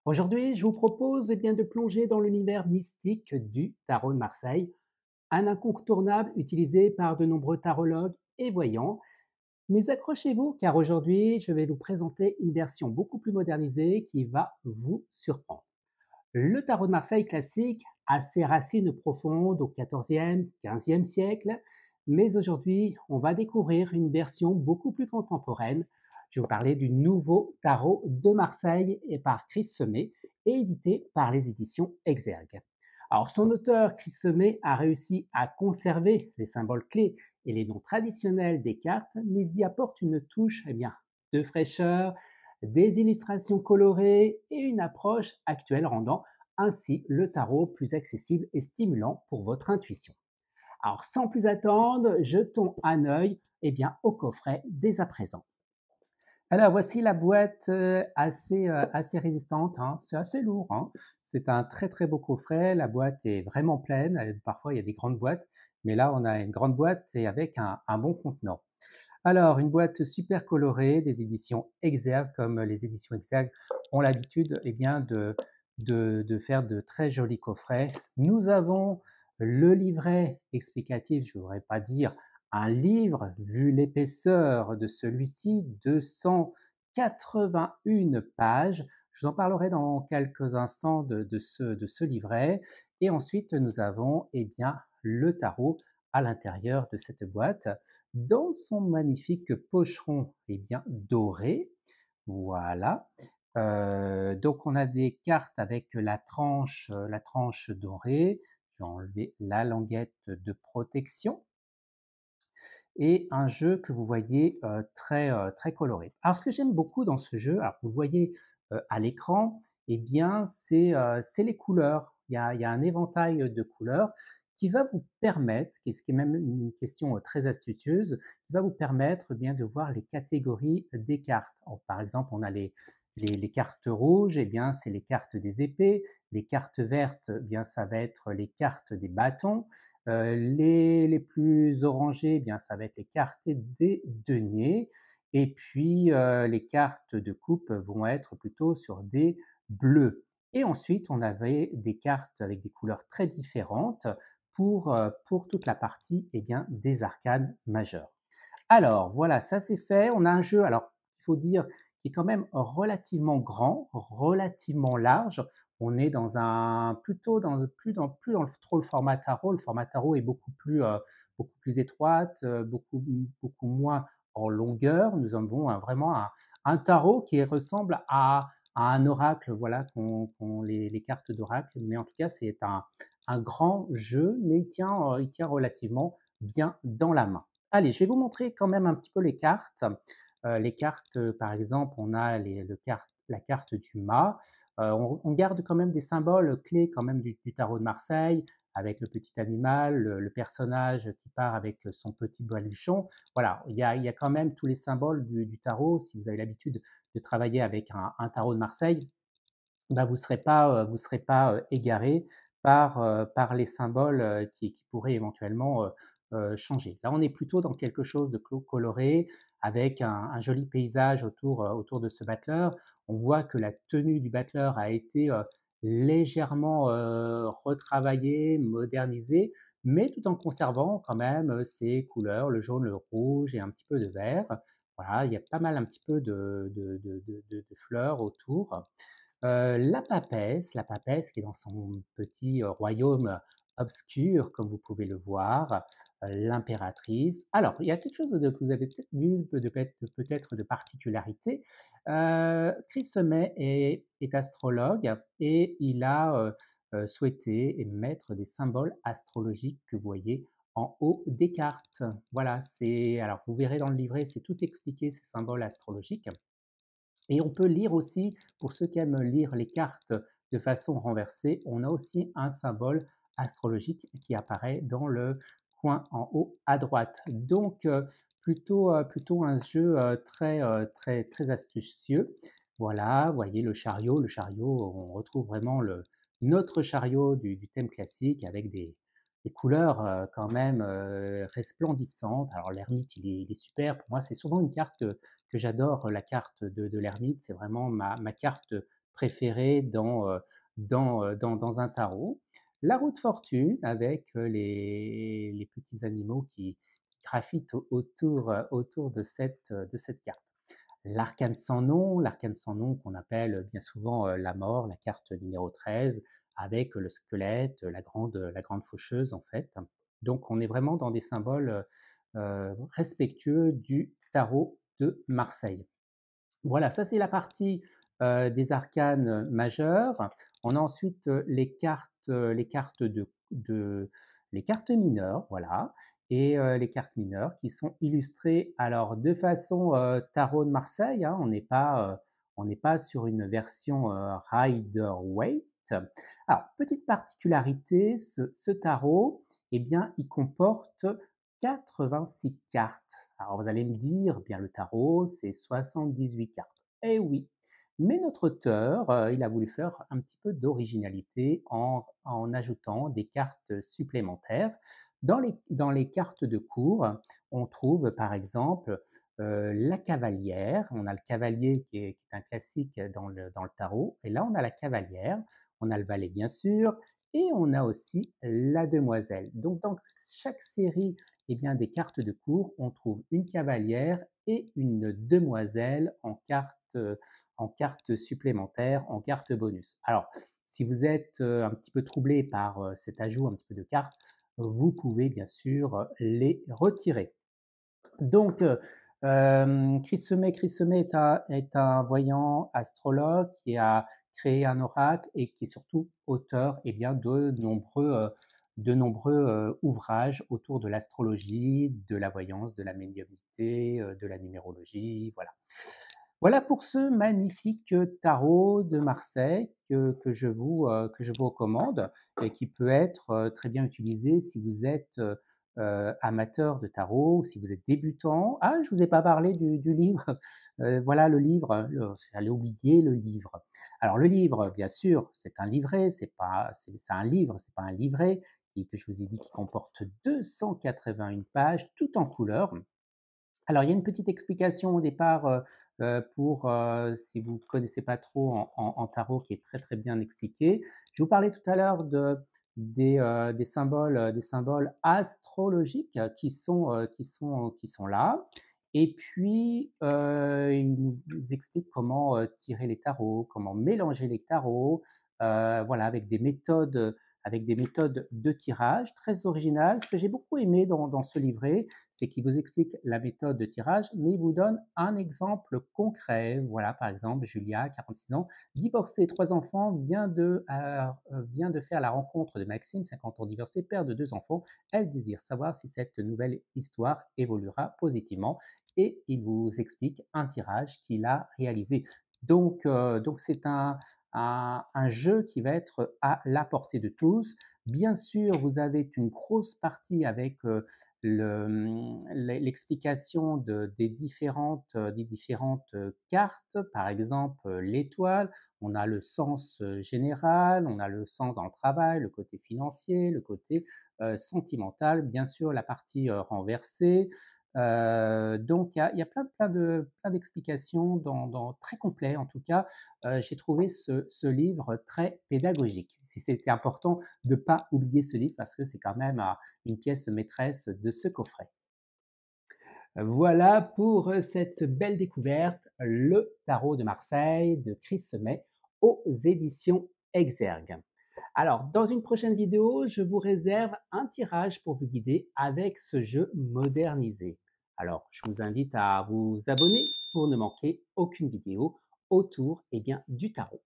Aujourd'hui, je vous propose bien, de plonger dans l'univers mystique du tarot de Marseille, un incontournable utilisé par de nombreux tarologues et voyants. Mais accrochez-vous, car aujourd'hui, je vais vous présenter une version beaucoup plus modernisée qui va vous surprendre. Le tarot de Marseille classique a ses racines profondes au XIVe, XVe siècle, mais aujourd'hui, on va découvrir une version beaucoup plus contemporaine. Je vais vous parler du nouveau tarot de Marseille et par Chris Semet et édité par les éditions Exergue. Alors, son auteur, Chris Semet, a réussi à conserver les symboles clés et les noms traditionnels des cartes, mais il y apporte une touche de fraîcheur, des illustrations colorées et une approche actuelle rendant ainsi le tarot plus accessible et stimulant pour votre intuition. Alors sans plus attendre, jetons un œil au coffret dès à présent. Alors voici la boîte assez résistante, hein. C'est assez lourd, hein. C'est un très très beau coffret, la boîte est vraiment pleine. Parfois il y a des grandes boîtes, mais là on a une grande boîte et avec un bon contenant. Alors, une boîte super colorée des éditions Exergue, comme les éditions Exergue ont l'habitude de faire de très jolis coffrets. Nous avons le livret explicatif, je ne voudrais pas dire un livre, vu l'épaisseur de celui-ci, 281 pages. Je vous en parlerai dans quelques instants de ce livret. Et ensuite, nous avons le tarot à l'intérieur de cette boîte, dans son magnifique pocheron doré. Voilà. Donc on a des cartes avec la tranche dorée. Je vais enlever la languette de protection et un jeu que vous voyez très coloré. Alors ce que j'aime beaucoup dans ce jeu, alors vous le voyez à l'écran, c'est les couleurs. Il y a un éventail de couleurs qui va vous permettre, ce qui est même une question très astucieuse, qui va vous permettre de voir les catégories des cartes. Alors, par exemple, on a les cartes rouges, c'est les cartes des épées. Les cartes vertes, ça va être les cartes des bâtons. Les plus orangés, ça va être les cartes des deniers. Et puis, les cartes de coupe vont être plutôt sur des bleus. Et ensuite, on avait des cartes avec des couleurs très différentes pour toute la partie des arcanes majeures. Alors voilà, ça c'est fait. On a un jeu, alors il faut dire, qui est quand même relativement grand, relativement large. On est dans un plutôt dans plus dans trop le format tarot. Le format tarot est beaucoup plus étroite, beaucoup moins en longueur. Nous avons vraiment un tarot qui ressemble à un oracle, voilà, les cartes d'oracle. Mais en tout cas, c'est un grand jeu, mais il tient relativement bien dans la main. Allez, je vais vous montrer quand même un petit peu les cartes. Les cartes, par exemple, on a la carte du mât. On garde quand même des symboles clés quand même du tarot de Marseille, avec le petit animal, le personnage qui part avec son petit baluchon. Voilà, il y a quand même tous les symboles du tarot. Si vous avez l'habitude de travailler avec un tarot de Marseille, bah, vous serez pas égaré par les symboles qui pourraient éventuellement changer. Là, on est plutôt dans quelque chose de coloré, avec un joli paysage autour de ce battleur. On voit que la tenue du battleur a été légèrement retravaillée, modernisée, mais tout en conservant quand même ses couleurs, le jaune, le rouge et un petit peu de vert. Voilà, il y a pas mal un petit peu de fleurs autour. La papesse qui est dans son petit royaume obscur, comme vous pouvez le voir, l'impératrice. Alors, il y a quelque chose que vous avez peut-être vu, peut-être de particularité. Chris Semet est astrologue et il a souhaité mettre des symboles astrologiques que vous voyez en haut des cartes. Voilà, alors vous verrez dans le livret, c'est tout expliqué, ces symboles astrologiques. Et on peut lire aussi, pour ceux qui aiment lire les cartes de façon renversée, on a aussi un symbole astrologique qui apparaît dans le coin en haut à droite. Donc, plutôt un jeu très astucieux. Voilà, vous voyez le chariot. Le chariot, on retrouve vraiment notre chariot du thème classique avec des couleurs quand même resplendissantes. Alors l'ermite, il est super. Pour moi, c'est souvent une carte que j'adore, la carte de l'ermite. C'est vraiment ma carte préférées dans un tarot. La roue de fortune avec les petits animaux qui graffitent autour de cette carte. L'arcane sans nom qu'on appelle bien souvent la mort, la carte numéro 13, avec le squelette, la grande faucheuse en fait. Donc on est vraiment dans des symboles respectueux du tarot de Marseille. Voilà, ça c'est la partie des arcanes majeurs. On a ensuite les cartes les cartes mineures, voilà, et les cartes mineures qui sont illustrées alors de façon tarot de Marseille. Hein, on n'est pas sur une version Rider-Waite. Alors petite particularité, ce tarot, eh bien, il comporte 86 cartes. Alors vous allez me dire, bien le tarot, c'est 78 cartes. Eh oui, mais notre auteur, il a voulu faire un petit peu d'originalité en ajoutant des cartes supplémentaires. Dans les cartes de cours, on trouve par exemple la cavalière. On a le cavalier qui est un classique dans le tarot. Et là, on a la cavalière, on a le valet bien sûr, et on a aussi la demoiselle. Donc dans chaque série eh bien, des cartes de cours, on trouve une cavalière et une demoiselle en carte supplémentaire, en carte bonus. Alors, si vous êtes un petit peu troublé par cet ajout un petit peu de cartes, vous pouvez bien sûr les retirer. Donc, Chris Semet est un voyant astrologue qui a créé un oracle et qui est surtout auteur eh bien, de nombreux ouvrages autour de l'astrologie, de la voyance, de la médiumnité, de la numérologie, voilà. Voilà pour ce magnifique tarot de Marseille que je vous recommande et qui peut être très bien utilisé si vous êtes amateur de tarot, si vous êtes débutant. Ah, je ne vous ai pas parlé du livre. Voilà le livre. J'allais oublier le livre. Alors le livre, bien sûr, c'est un livret. C'est un livre, c'est pas un livret que je vous ai dit qui comporte 281 pages, tout en couleur. Alors, il y a une petite explication au départ pour si vous ne connaissez pas trop en tarot qui est très très bien expliquée. Je vous parlais tout à l'heure des symboles astrologiques qui sont là. Et puis, il nous explique comment tirer les tarots, comment mélanger les tarots, voilà, avec des méthodes de tirage très originales. Ce que j'ai beaucoup aimé dans ce livret, c'est qu'il vous explique la méthode de tirage, mais il vous donne un exemple concret. Voilà, par exemple, Julia, 46 ans, divorcée, 3 enfants, vient de faire la rencontre de Maxime, 50 ans divorcé, père de 2 enfants. Elle désire savoir si cette nouvelle histoire évoluera positivement et il vous explique un tirage qu'il a réalisé. Donc c'est un jeu qui va être à la portée de tous. Bien sûr, vous avez une grosse partie avec l'explication des différentes cartes, par exemple l'étoile, on a le sens général, on a le sens dans le travail, le côté financier, le côté sentimental, bien sûr la partie renversée. Donc il y a plein d'explications très complet en tout cas. J'ai trouvé ce livre très pédagogique. Si c'était important de ne pas oublier ce livre parce que c'est quand même une pièce maîtresse de ce coffret. Voilà pour cette belle découverte, le tarot de Marseille de Chris Semet aux éditions Exergue. Alors, dans une prochaine vidéo, je vous réserve un tirage pour vous guider avec ce jeu modernisé. Alors, je vous invite à vous abonner pour ne manquer aucune vidéo autour du tarot.